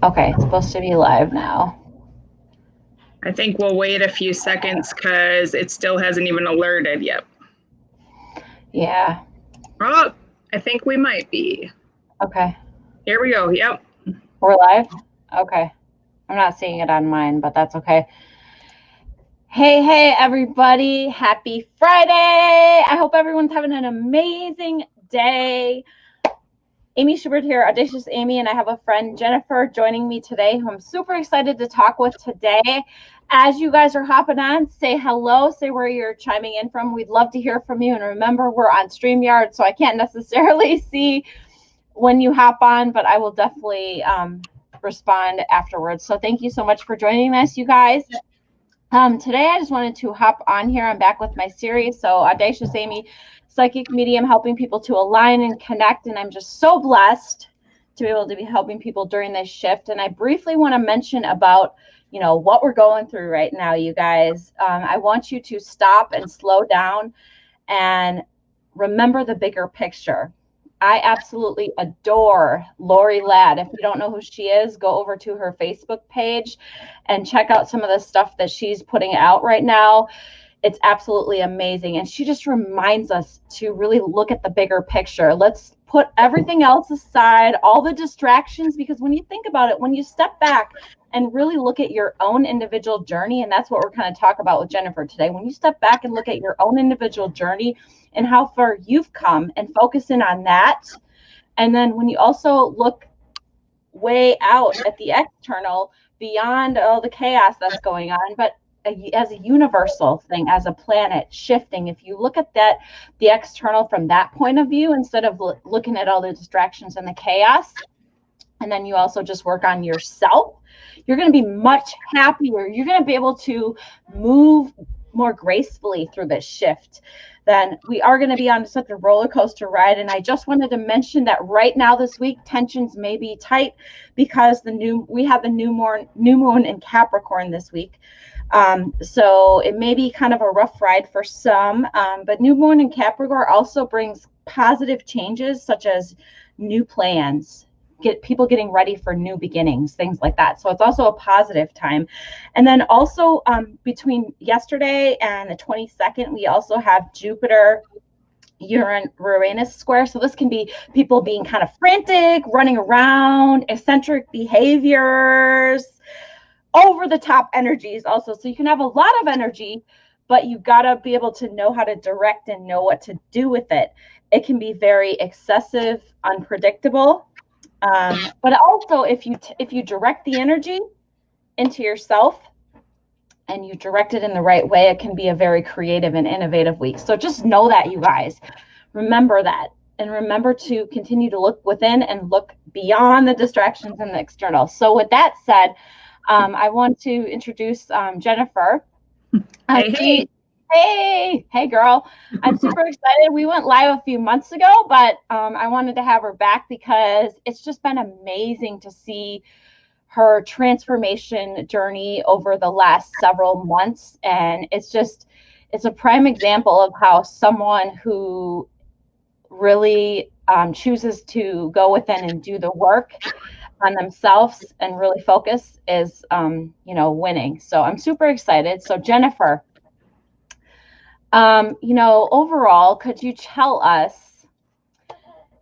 Okay, it's supposed to be live now. I think we'll wait a few seconds because it still hasn't even alerted yet. Yeah. Oh, I think we might be. Okay. Here we go. Yep. We're live? Okay. I'm not seeing it on mine, but that's okay. Hey, everybody. Happy Friday. I hope everyone's having an amazing day. Amy Schubert here, Audacious Amy, and I have a friend, Jennifer, joining me today, who I'm super excited to talk with today. As you guys are hopping on, say hello, say where you're chiming in from. We'd love to hear from you. And remember, we're on StreamYard, so I can't necessarily see when you hop on, but I will definitely respond afterwards. So thank you so much for joining us, you guys. Today, I just wanted to hop on here. I'm back with my series. So Audacious Amy, psychic medium, helping people to align and connect. And I'm just so blessed to be able to be helping people during this shift. And I briefly want to mention about, what we're going through right now, you guys. I want you to stop and slow down and remember the bigger picture. I absolutely adore Lori Ladd. If you don't know who she is, go over to her Facebook page and check out some of the stuff that she's putting out right now. It's absolutely amazing. And she just reminds us to really look at the bigger picture. Let's put everything else aside, all the distractions, because when you think about it, when you step back and really look at your own individual journey, and that's what we're kind of talking about with Jennifer today, when you step back and look at your own individual journey and how far you've come and focus in on that. And then when you also look way out at the external, beyond all the chaos that's going on, but as a universal thing, as a planet shifting, if you look at that, the external from that point of view, instead of looking at all the distractions and the chaos, and then you also just work on yourself, you're going to be much happier. You're going to be able to move more gracefully through this shift. Then we are going to be on such a roller coaster ride. And I just wanted to mention that right now this week, tensions may be tight because we have the new moon in Capricorn this week. So it may be kind of a rough ride for some, but new moon in Capricorn also brings positive changes, such as new plans, people getting ready for new beginnings, things like that. So it's also a positive time. And then also between yesterday and the 22nd, we also have Jupiter Uranus square. So this can be people being kind of frantic, running around, eccentric behaviors, over the top energies also. So you can have a lot of energy, but you got to be able to know how to direct and know what to do with it. It can be very excessive, unpredictable. But also, if you direct the energy into yourself and you direct it in the right way, it can be a very creative and innovative week. So just know that, you guys. Remember that. And remember to continue to look within and look beyond the distractions and the external. So with that said, I want to introduce Jennifer. Hey, girl. I'm super excited. We went live a few months ago, but I wanted to have her back because it's just been amazing to see her transformation journey over the last several months. And it's a prime example of how someone who really chooses to go within and do the work on themselves and really focus is, winning. So I'm super excited. So Jennifer, overall, could you tell us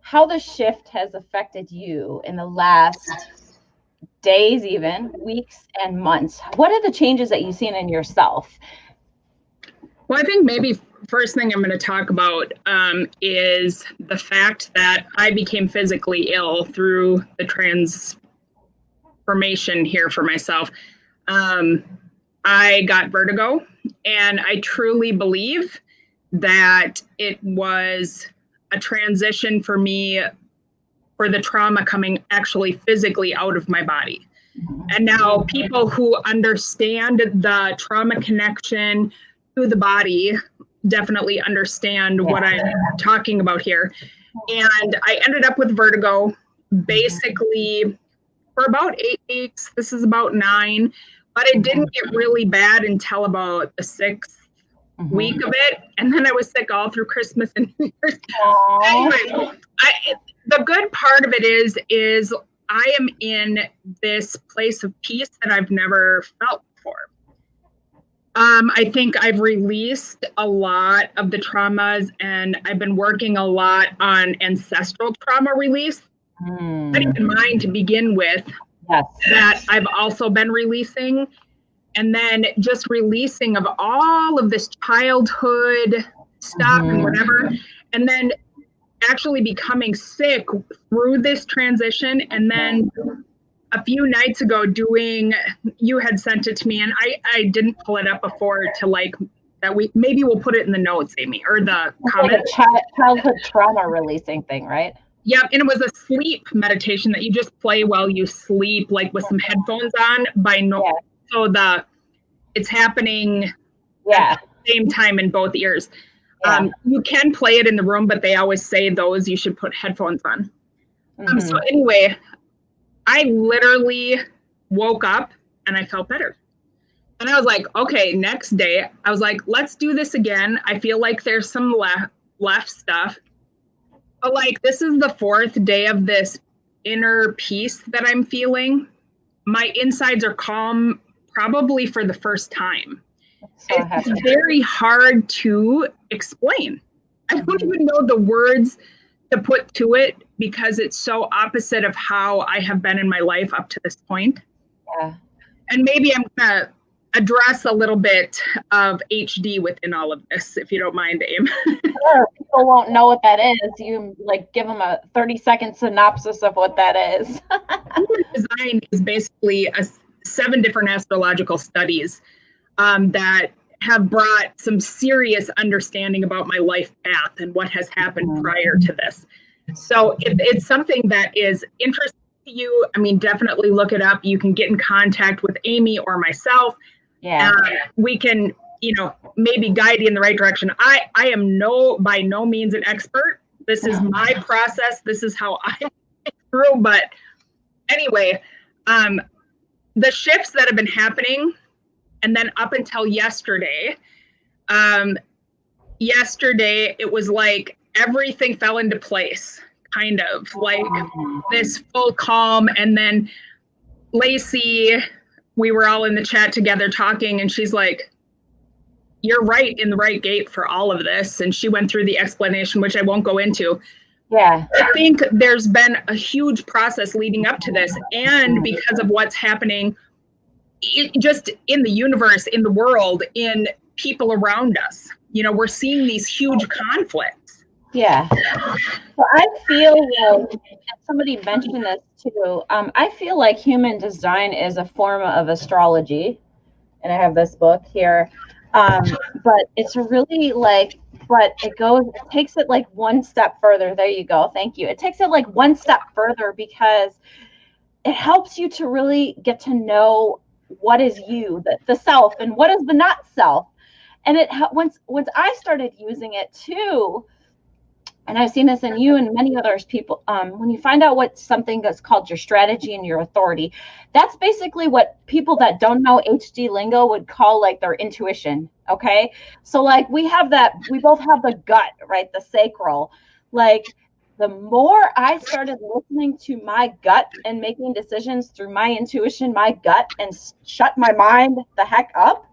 how the shift has affected you in the last days, even weeks and months? What are the changes that you've seen in yourself? Well, I think maybe first thing I'm going to talk about is the fact that I became physically ill through the transformation here for myself. I got vertigo, and I truly believe that it was a transition for me for the trauma coming actually physically out of my body. And now people who understand the trauma connection to the body definitely understand what I'm talking about here. And I ended up with vertigo basically for about 8 weeks. This is about 9, but it didn't get really bad until about the 6th week of it. And then I was sick all through Christmas and New Year's. Anyway, the good part of it is I am in this place of peace that I've never felt before. I think I've released a lot of the traumas, and I've been working a lot on ancestral trauma release. Putting in mind to begin with, Yes. that I've also been releasing, and then just releasing of all of this childhood stuff and whatever, and then actually becoming sick through this transition. And then a few nights ago you had sent it to me, and I didn't pull it up before to like that maybe we'll put it in the notes, Amy, or the comments. Like a childhood trauma releasing thing, right? Yeah, and it was a sleep meditation that you just play while you sleep, like with some headphones on so it's happening at the same time in both ears. You can play it in the room, but they always say those you should put headphones on. So anyway, I literally woke up and I felt better. And I was like, okay, next day, I was like, let's do this again. I feel like there's some left stuff. But like, this is the fourth day of this inner peace that I'm feeling. My insides are calm, probably for the first time. It's very hard to explain. I don't even know the words to put to it because it's so opposite of how I have been in my life up to this point. Yeah. And maybe I'm going to address a little bit of HD within all of this, if you don't mind, Aim. Sure. People won't know what that is. You like give them a 30-second synopsis of what that is. Human design is basically 7 different astrological studies that have brought some serious understanding about my life path and what has happened prior to this. So if it's something that is interesting to you, I mean, definitely look it up. You can get in contact with Amy or myself. Yeah. We can, maybe guide you in the right direction. I am by no means an expert. This is my process. This is how I get through. But anyway, the shifts that have been happening, and then up until yesterday, it was like everything fell into place, kind of like this full calm. And then Lacey, we were all in the chat together talking, and she's like, you're right in the right gate for all of this. And she went through the explanation, which I won't go into. Yeah. I think there's been a huge process leading up to this. And because of what's happening just in the universe, in the world, in people around us, we're seeing these huge conflicts. Yeah. So I feel like, somebody mentioned this too, I feel like human design is a form of astrology. And I have this book here. But it's really but it takes it like one step further. There you go. Thank you. It takes it like one step further because it helps you to really get to know what is you, the self, and what is the not self. And once I started using it too, and I've seen this in you and many others people, when you find out what something that's called your strategy and your authority, that's basically what people that don't know HD lingo would call like their intuition. Okay. So like we both have the gut, right? The sacral. Like the more I started listening to my gut and making decisions through my intuition, my gut, and shut my mind the heck up,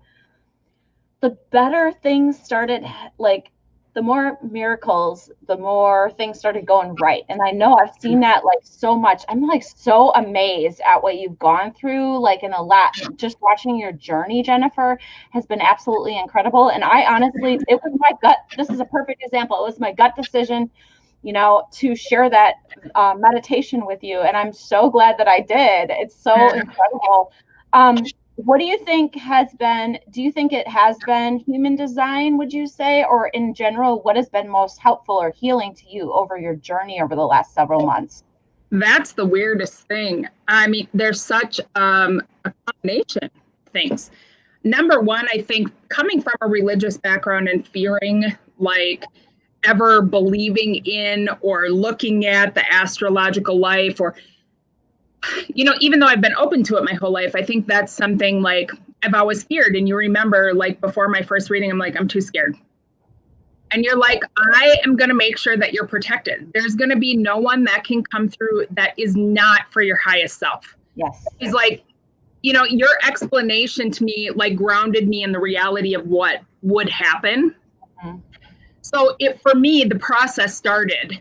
the better things started, like the more miracles, the more things started going right. And I know I've seen that like so much. I'm like so amazed at what you've gone through, like in a lot. Just watching your journey, Jennifer, has been absolutely incredible. And I honestly, it was my gut. This is a perfect example. It was my gut decision, to share that meditation with you. And I'm so glad that I did. It's so incredible. What do you think do you think it has been human design, would you say, or in general, what has been most helpful or healing to you over your journey over the last several months? That's the weirdest thing. I mean, there's such a combination of things. Number one, I think coming from a religious background and fearing like ever believing in or looking at the astrological life, or even though I've been open to it my whole life, I think that's something like I've always feared. And you remember, like before my first reading, I'm like, I'm too scared. And you're like, I am going to make sure that you're protected. There's going to be no one that can come through that is not for your highest self. Yes. He's like, you know, your explanation to me like grounded me in the reality of what would happen. Mm-hmm. So for me, the process started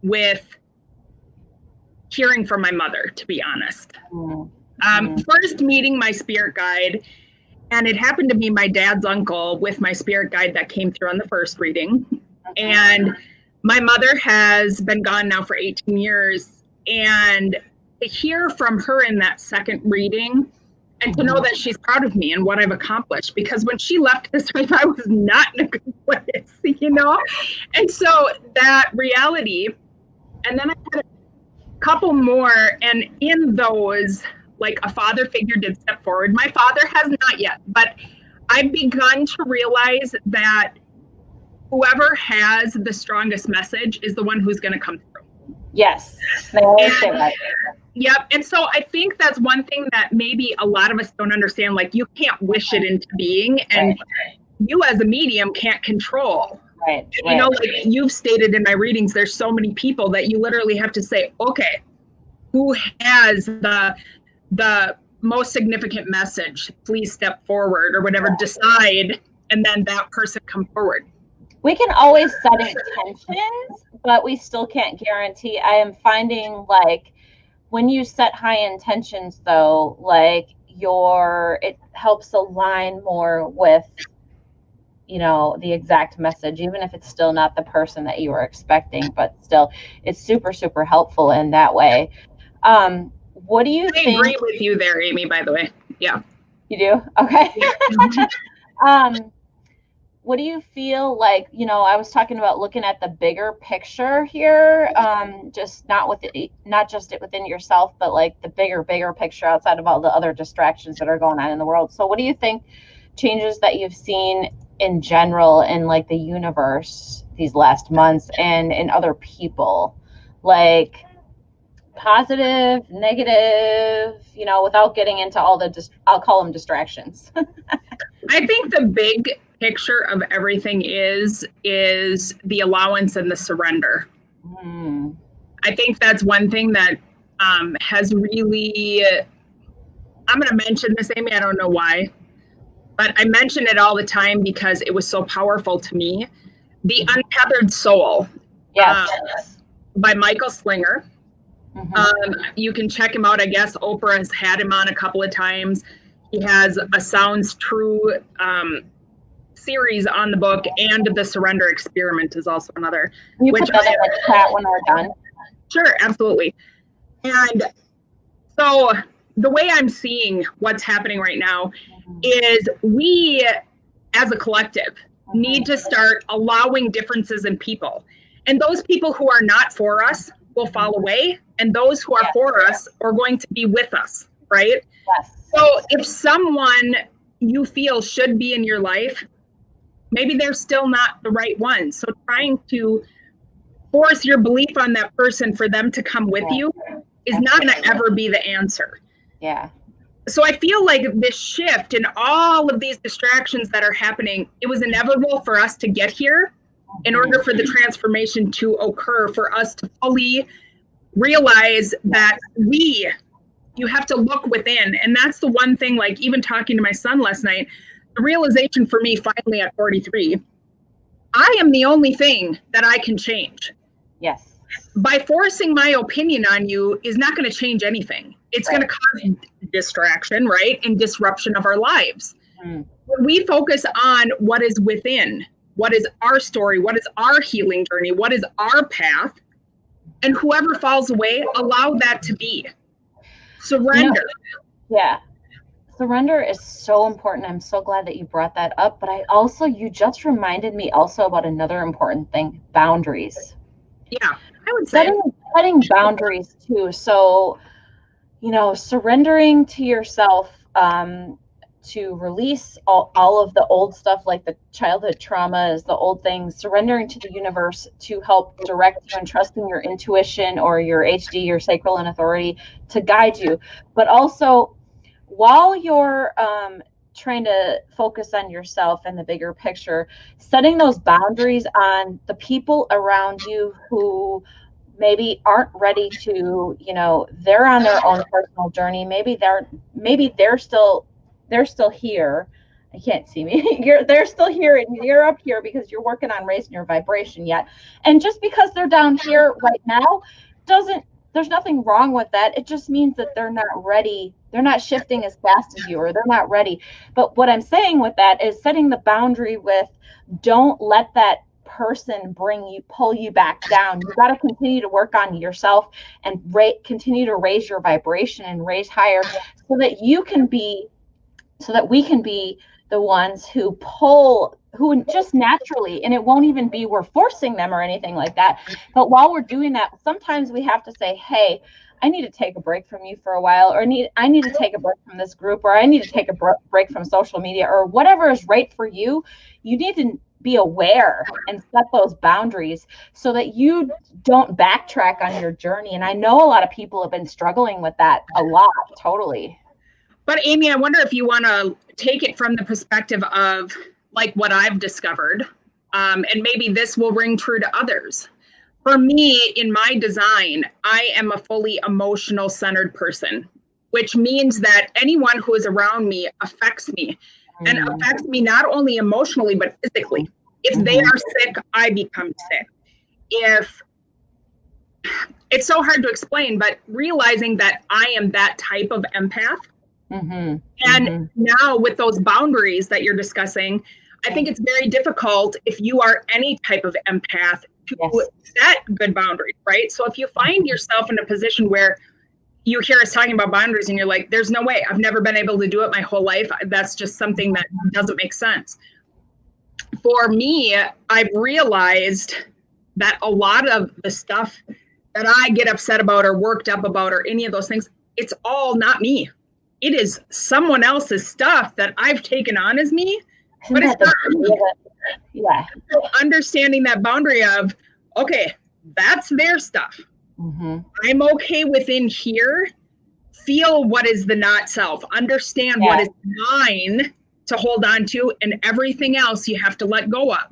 with hearing from my mother, to be honest. Mm-hmm. First meeting my spirit guide, and it happened to be my dad's uncle with my spirit guide that came through on the first reading. And my mother has been gone now for 18 years. And to hear from her in that second reading and to know that she's proud of me and what I've accomplished, because when she left this earth, I was not in a good place, you know? And so that reality, and then I had a couple more, and in those, like a father figure did step forward. My father has not yet, but I've begun to realize that whoever has the strongest message is the one who's going to come through. Yes. They always say that. Yep. And so I think that's one thing that maybe a lot of us don't understand. Like, you can't wish it into being, and you as a medium can't control. Right. You know, like you've stated in my readings, there's so many people that you literally have to say, okay, who has the most significant message, please step forward, or whatever, decide, and then that person come forward. We can always set intentions, but we still can't guarantee. I am finding, like, when you set high intentions, though, like it helps align more with, you know, the exact message, even if it's still not the person that you were expecting, but still it's super, super helpful in that way. What do you think? I agree with you there, Amy, by the way. Yeah. You do? Okay. Yeah. What do you feel like, you know, I was talking about looking at the bigger picture here, just not just within yourself, but like the bigger picture outside of all the other distractions that are going on in the world. So what do you think changes that you've seen in general in like the universe these last months and in other people, like positive, negative, you know, without getting into all the, I'll call them distractions? I think the big picture of everything is the allowance and the surrender. I think that's one thing that has really, I'm going to mention this, Amy, I don't know why, but I mention it all the time because it was so powerful to me. The Untethered Soul, by Michael Slinger. You can check him out. I guess Oprah has had him on a couple of times. He has a Sounds True series on the book, and the Surrender Experiment is also another. Can you put that in the chat when we're done? Sure, absolutely. And so the way I'm seeing what's happening right now is we, as a collective, need to start allowing differences in people. And those people who are not for us will fall away, and those who are for us are going to be with us, right? Yes. So if someone you feel should be in your life, maybe they're still not the right one. So trying to force your belief on that person for them to come with you is not going to ever be the answer. Yeah. So I feel like this shift and all of these distractions that are happening, it was inevitable for us to get here in order for the transformation to occur, for us to fully realize that you have to look within. And that's the one thing, like even talking to my son last night, the realization for me finally at 43, I am the only thing that I can change. Yes. By forcing my opinion on you is not going to change anything. It's going to cause distraction, right? And disruption of our lives. When we focus on what is within, what is our story, what is our healing journey, what is our path, and whoever falls away, allow that to be. Surrender. Yeah. Surrender is so important. I'm so glad that you brought that up. But you just reminded me also about another important thing, boundaries. Yeah, I would say. Setting boundaries too. So, you know, surrendering to yourself, to release all of the old stuff, like the childhood traumas, the old things, surrendering to the universe to help direct you, and trusting your intuition or your HD, your sacral and authority to guide you. But also, while you're trying to focus on yourself and the bigger picture, setting those boundaries on the people around you who maybe aren't ready to, they're on their own personal journey. Maybe they're still here. I can't see me. They're still here and you're up here because you're working on raising your vibration yet. And just because they're down here right now doesn't there's nothing wrong with that. It just means that they're not ready. They're not shifting as fast as you, or they're not ready. But what I'm saying with that is setting the boundary with, don't let that person pull you back down. You got to continue to work on yourself and continue to raise your vibration and raise higher so that we can be the ones who just naturally, and it won't even be we're forcing them or anything like that. But while we're doing that, sometimes we have to say, hey, I need to take a break from you for a while, or I need to take a break from this group, or I need to take a break from social media, or whatever is right for you. You need to be aware and set those boundaries so that you don't backtrack on your journey. And I know a lot of people have been struggling with that a lot, totally. But Amy, I wonder if you want to take it from the perspective of like what I've discovered, and maybe this will ring true to others. For me, in my design, I am a fully emotional centered person, which means that anyone who is around me affects me and affects me not only emotionally, but physically. If they are sick, I become sick. If it's so hard to explain, but realizing that I am that type of empath. And now with those boundaries that you're discussing, I think it's very difficult if you are any type of empath to set good boundaries, right? So if you find yourself in a position where you hear us talking about boundaries and you're like, there's no way, I've never been able to do it my whole life. That's just something that doesn't make sense. For me, I've realized that a lot of the stuff that I get upset about or worked up about or any of those things, it's all not me. It is someone else's stuff that I've taken on as me, but it's not me. Yeah. So understanding that boundary of, okay, that's their stuff. I'm okay within here. Feel what is the not self. Understand what is mine to hold on to, and everything else you have to let go of.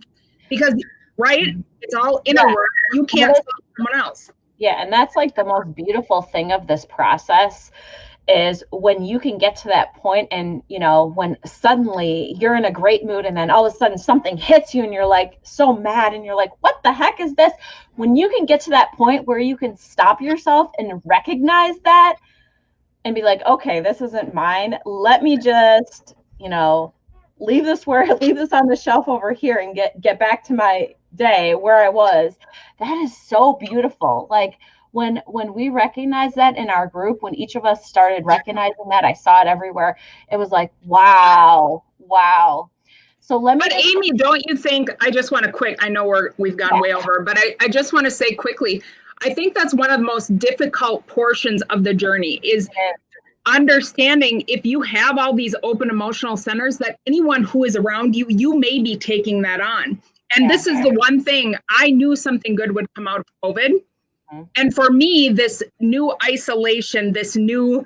Because, right, it's all inner work. You can't stop someone else. Yeah, and that's like the most beautiful thing of this process is when you can get to that point and, when suddenly you're in a great mood and then all of a sudden something hits you and you're like so mad and you're like, what the heck is this? When you can get to that point where you can stop yourself and recognize that and be like, okay, this isn't mine. Let me just, leave this on the shelf over here and get back to my day where I was. That is so beautiful. Like, when we recognize that in our group, when each of us started recognizing that, I saw it everywhere. It was like, wow. So But Amy, don't you think, I just want to I know we've gone way over, but I just want to say quickly, I think that's one of the most difficult portions of the journey is understanding if you have all these open emotional centers that anyone who is around you, you may be taking that on. And this is the one thing I knew something good would come out of COVID. And for me, this new isolation, this new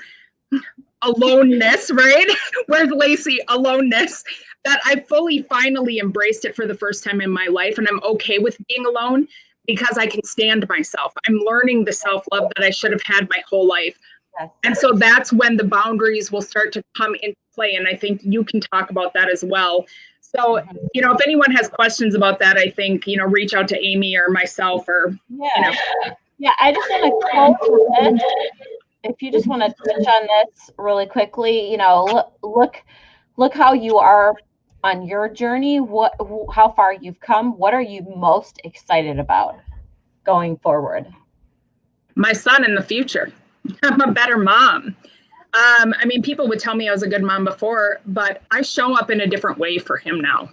aloneness, right? Where's Lacey? Aloneness, that I finally embraced it for the first time in my life. And I'm okay with being alone because I can stand myself. I'm learning the self-love that I should have had my whole life. And so that's when the boundaries will start to come into play. And I think you can talk about that as well. So, if anyone has questions about that, I think, reach out to Amy or myself or, Yeah, I just want to close with this. If you just want to touch on this really quickly, look how you are on your journey, how far you've come. What are you most excited about going forward? My son in the future. I'm a better mom. People would tell me I was a good mom before, but I show up in a different way for him now.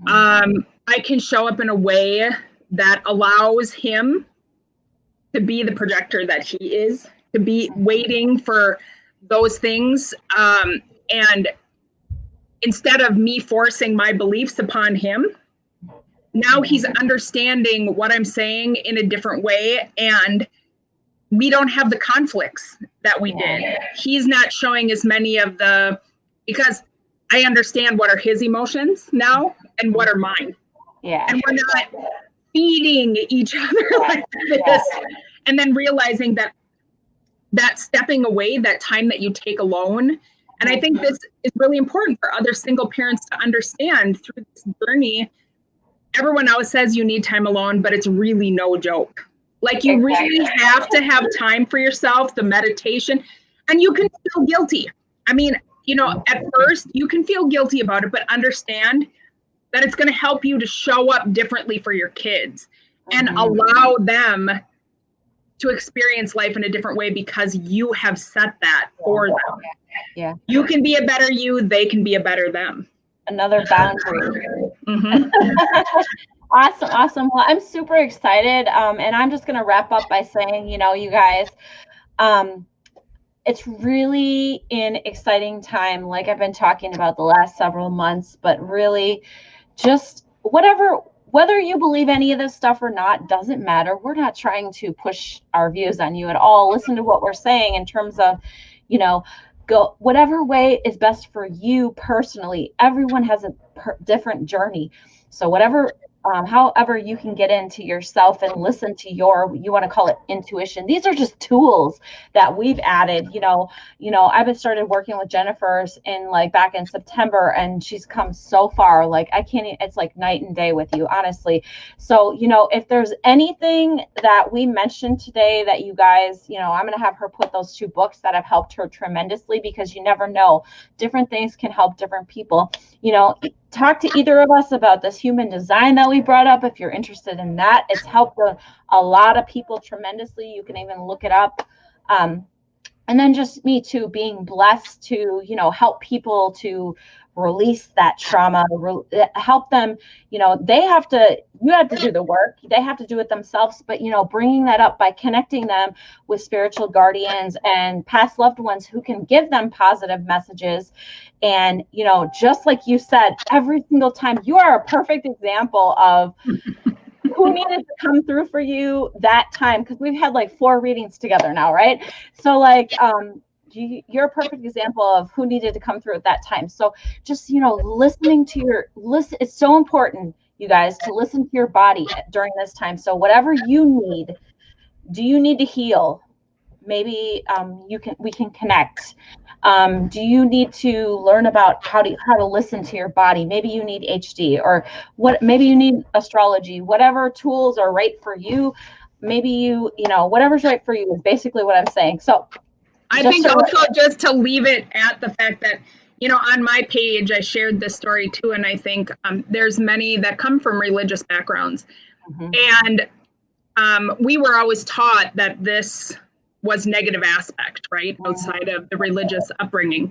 I can show up in a way that allows him to be the projector that he is, to be waiting for those things. And instead of me forcing my beliefs upon him, now he's understanding what I'm saying in a different way. And we don't have the conflicts that we did. He's not showing as many of because I understand what are his emotions now and what are mine. Yeah. And we're not feeding each other like this. And then realizing that stepping away, that time that you take alone. And I think this is really important for other single parents to understand through this journey. Everyone else says you need time alone, but it's really no joke. Like, you really have to have time for yourself, the meditation, and you can feel guilty. I mean, you know, at first you can feel guilty about it, but understand that it's going to help you to show up differently for your kids and allow them to experience life in a different way because you have set that for them. Yeah. You can be a better you, they can be a better them. Another boundary. Awesome. Well, I'm super excited. And I'm just going to wrap up by saying, you know, you guys, it's really an exciting time, like I've been talking about the last several months, but really just whether you believe any of this stuff or not, doesn't matter. We're not trying to push our views on you at all. Listen to what we're saying in terms of, you know, go whatever way is best for you personally. Everyone has a different journey. So however you can get into yourself and listen to you want to call it intuition. These are just tools that we've added. You know, I've started working with Jennifer's back in September, and she's come so far. Like, it's like night and day with you, honestly. So, you know, if there's anything that we mentioned today that you guys, you know, I'm going to have her put those 2 books that have helped her tremendously, because you never know, different things can help different people. You know, talk to either of us about this human design that we brought up if you're interested in that. It's helped a lot of people tremendously. You can even look it up. And then just me too, being blessed to, you know, help people to release that trauma, help them, you know, you have to do the work. They have to do it themselves, but, you know, bringing that up by connecting them with spiritual guardians and past loved ones who can give them positive messages. And, you know, just like you said, every single time, you are a perfect example of who needed to come through for you that time, because we've had like 4 readings together now, right? So like you're a perfect example of who needed to come through at that time. So just, you know, listening to it's so important, you guys, to listen to your body during this time. So whatever you need, do you need to heal? Maybe we can connect. Do you need to learn about how to listen to your body? Maybe you need HD, or maybe you need astrology. Whatever tools are right for you, maybe you know, whatever's right for you is basically what I'm saying. So I think also just to leave it at the fact that, you know, on my page, I shared this story too. And I think there's many that come from religious backgrounds. And we were always taught that this was negative aspect, right? Outside of the religious upbringing.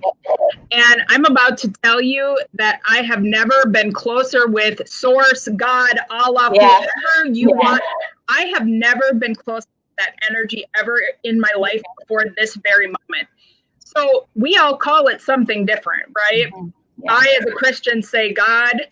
And I'm about to tell you that I have never been closer with Source, God, Allah, whoever you want. I have never been closer to that energy ever in my life before this very moment. So we all call it something different, right? I, as a Christian, say, God,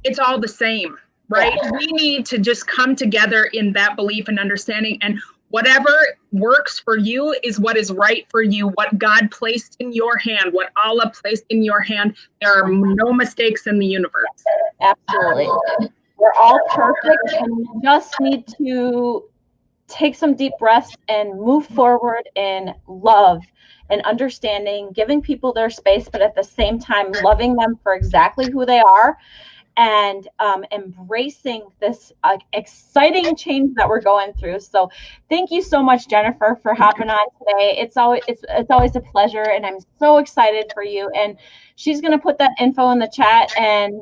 it's all the same, right? We need to just come together in that belief and understanding, and whatever works for you is what is right for you. What God placed in your hand, what Allah placed in your hand, there are no mistakes in the universe. Absolutely. We're all perfect, and we just need to take some deep breaths and move forward in love and understanding, giving people their space, but at the same time, loving them for exactly who they are, and embracing this exciting change that we're going through. So thank you so much, Jennifer, for hopping on today. It's always a pleasure, and I'm so excited for you. And she's going to put that info in the chat, and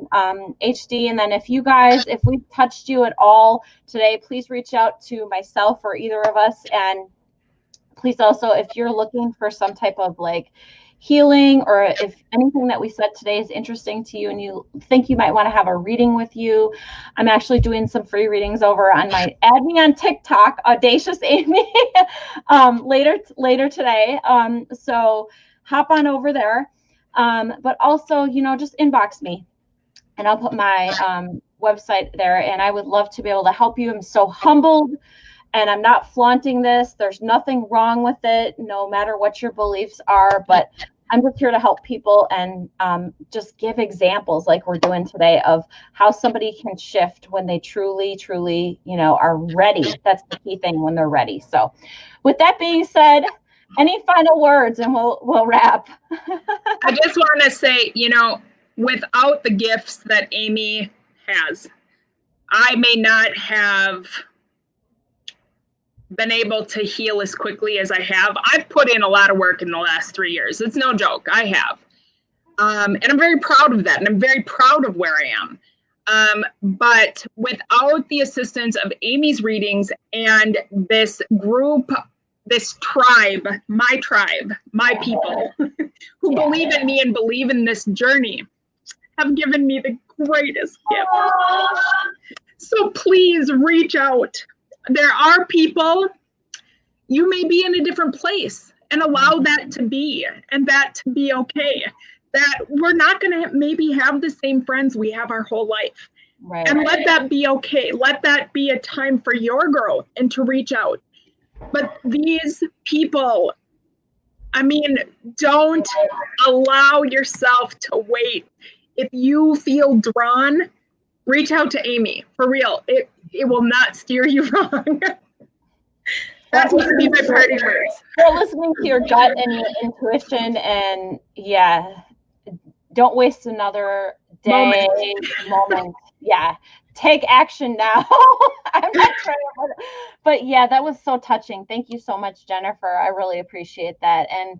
HD. And then if we touched you at all today, please reach out to myself or either of us. And please also, if you're looking for some type of like healing, or if anything that we said today is interesting to you and you think you might want to have a reading with you, I'm actually doing some free readings over on add me on TikTok, Audacious Amy, later today. So hop on over there. But also, you know, just inbox me and I'll put my website there, and I would love to be able to help you. I'm so humbled. And I'm not flaunting this. There's nothing wrong with it, no matter what your beliefs are. But I'm just here to help people and just give examples like we're doing today of how somebody can shift when they truly, truly, are ready. That's the key thing, when they're ready. So with that being said, any final words and we'll wrap. I just want to say, without the gifts that Amy has, I may not have been able to heal as quickly as I have. I've put in a lot of work in the last 3 years. It's no joke. I have. And I'm very proud of that. And I'm very proud of where I am. But without the assistance of Amy's readings and this group, this tribe, my people who believe in me and believe in this journey have given me the greatest gift. So please reach out. There are people, you may be in a different place, and allow that to be, and that to be okay. That we're not going to maybe have the same friends we have our whole life. Right. And let that be okay. Let that be a time for your growth and to reach out. But these people, don't allow yourself to wait. If you feel drawn, reach out to Amy. For real. It will not steer you wrong. That's going to be my party words. You're listening to your gut and your intuition, and don't waste another day, moment. Yeah, take action now. I'm not trying to, but that was so touching. Thank you so much, Jennifer. I really appreciate that, and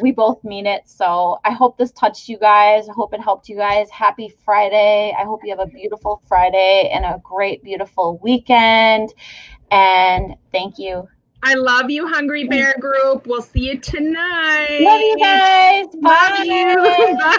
we both mean it. So I hope this touched you guys. I hope it helped you guys. Happy Friday. I hope you have a beautiful Friday and a great, beautiful weekend. And thank you. I love you, Hungry Bear Group. We'll see you tonight. Love you guys. Bye. Love you. Bye.